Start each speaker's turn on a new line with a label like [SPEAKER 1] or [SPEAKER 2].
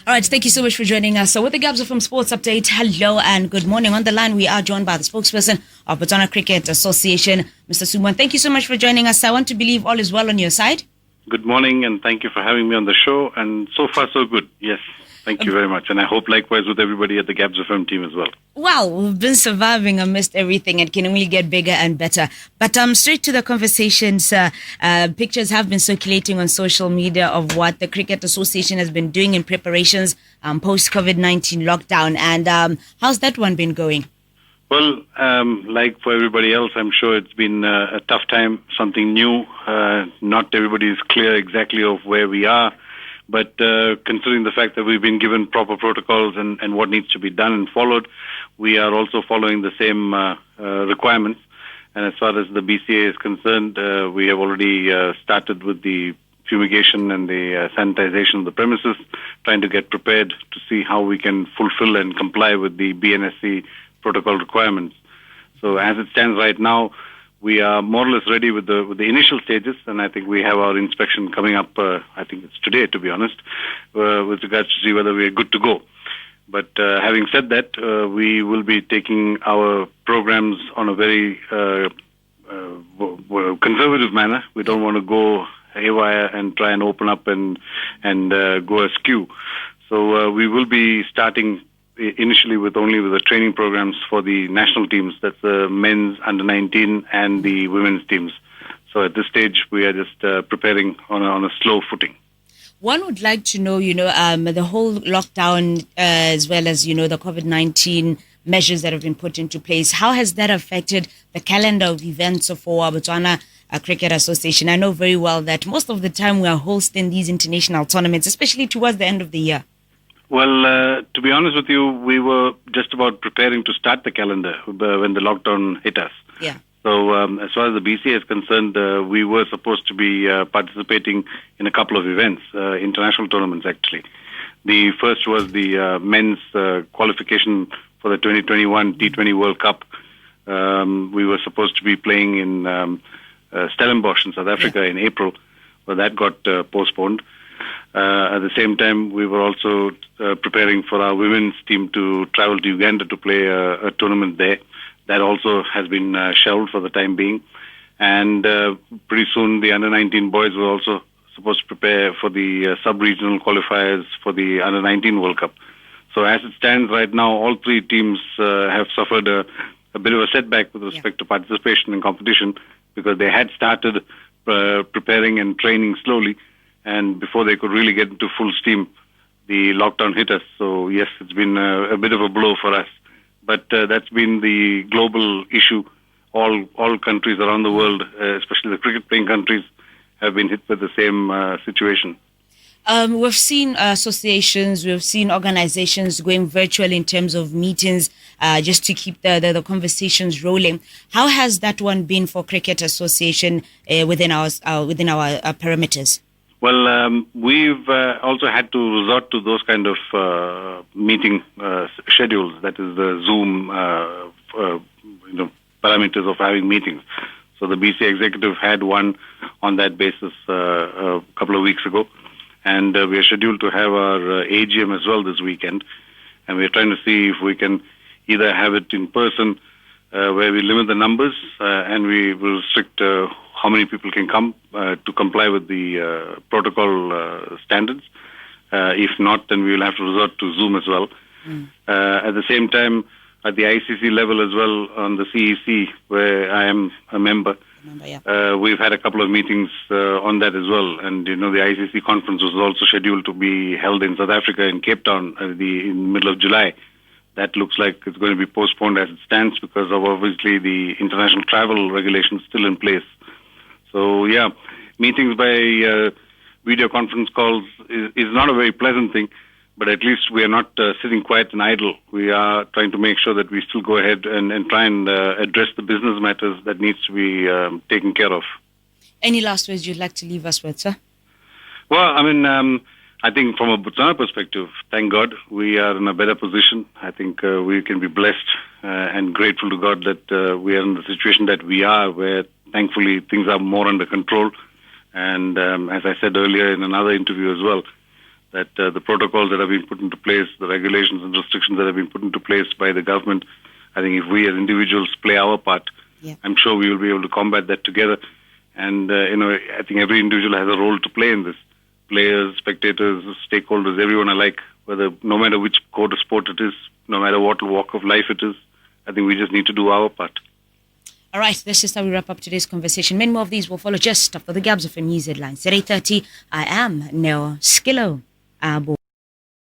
[SPEAKER 1] All right, thank you so much for joining us. So with the Gabs from Sports Update, hello and good morning. On the line, we are joined by the spokesperson of Botswana Cricket Association, Mr. Sumod. Thank you so much for joining us. I want to believe all is well on your side.
[SPEAKER 2] Good morning, and thank you for having me on the show. And so far, so good. Yes, thank you very much. And I hope likewise with everybody at the Gabs FM team as well.
[SPEAKER 1] Well, we've been surviving amidst everything. It can only get bigger and better. But straight to the conversations. Pictures have been circulating on social media of what the Cricket Association has been doing in preparations post-COVID-19 lockdown. And how's that one been going?
[SPEAKER 2] Well, like for everybody else, I'm sure it's been a tough time, something new. Not everybody is clear exactly of where we are. But considering the fact that we've been given proper protocols and what needs to be done and followed, we are also following the same requirements. And as far as the BCA is concerned, we have already started with the fumigation and the sanitization of the premises, trying to get prepared to see how we can fulfill and comply with the BNSC protocol requirements. So as it stands right now, we are more or less ready with the initial stages, and I think we have our inspection coming up. I think it's today, to be honest, with regards to see whether we are good to go. But having said that, we will be taking our programs on a very conservative manner. We don't want to go haywire and try and open up and go askew. So we will be starting initially with the training programs for the national teams. That's the men's under-19 and the women's teams. So at this stage, we are just preparing on a slow footing.
[SPEAKER 1] One would like to know, the whole lockdown as well as, the COVID-19 measures that have been put into place. How has that affected the calendar of events for Botswana Cricket Association? I know very well that most of the time we are hosting these international tournaments, especially towards the end of the year.
[SPEAKER 2] Well, to be honest with you, we were just about preparing to start the calendar when the lockdown hit us.
[SPEAKER 1] Yeah.
[SPEAKER 2] So as far as the BCA is concerned, we were supposed to be participating in a couple of events, international tournaments actually. The first was the men's qualification for the 2021 T20 World Cup. We were supposed to be playing in Stellenbosch in South Africa in April, but that got postponed. At the same time, we were also preparing for our women's team to travel to Uganda to play a tournament there. That also has been shelved for the time being. And pretty soon, the under-19 boys were also supposed to prepare for the sub-regional qualifiers for the under-19 World Cup. So as it stands right now, all three teams have suffered a bit of a setback with respect to participation in competition because they had started preparing and training slowly. And before they could really get into full steam, the lockdown hit us. So yes, it's been a bit of a blow for us. But that's been the global issue. All countries around the world, especially the cricket-playing countries, have been hit with the same situation.
[SPEAKER 1] We've seen associations, we've seen organizations going virtual in terms of meetings just to keep the conversations rolling. How has that one been for Cricket Association within our parameters?
[SPEAKER 2] Well, we've also had to resort to those kind of meeting schedules. That is the Zoom, parameters of having meetings. So the BCA executive had one on that basis a couple of weeks ago, and we are scheduled to have our AGM as well this weekend. And we're trying to see if we can either have it in person, where we limit the numbers and we will restrict how many people can come to comply with the protocol standards. If not, then we will have to resort to Zoom as well. At the same time, at the ICC level as well, on the CEC, where I am a member, we've had a couple of meetings on that as well. And, the ICC conference was also scheduled to be held in South Africa, in Cape Town, in the middle of July. That looks like it's going to be postponed as it stands because of obviously the international travel regulations still in place. So, meetings by video conference calls is not a very pleasant thing, but at least we are not sitting quiet and idle. We are trying to make sure that we still go ahead and try and address the business matters that needs to be taken care of.
[SPEAKER 1] Any last words you'd like to leave us with, sir?
[SPEAKER 2] Well, I think from a Botswana perspective, thank God, we are in a better position. I think we can be blessed and grateful to God that we are in the situation that we are, where thankfully things are more under control. And as I said earlier in another interview as well, that the protocols that have been put into place, the regulations and restrictions that have been put into place by the government, I think if we as individuals play our part, I'm sure we will be able to combat that together. And, I think every individual has a role to play in this. Players, spectators, stakeholders, everyone alike, no matter which code of sport it is, no matter what walk of life it is, I think we just need to do our part.
[SPEAKER 1] All right, this is how we wrap up today's conversation. Many more of these will follow just after the Gabs of News headlines. At 8:30, I am Neo Skillo.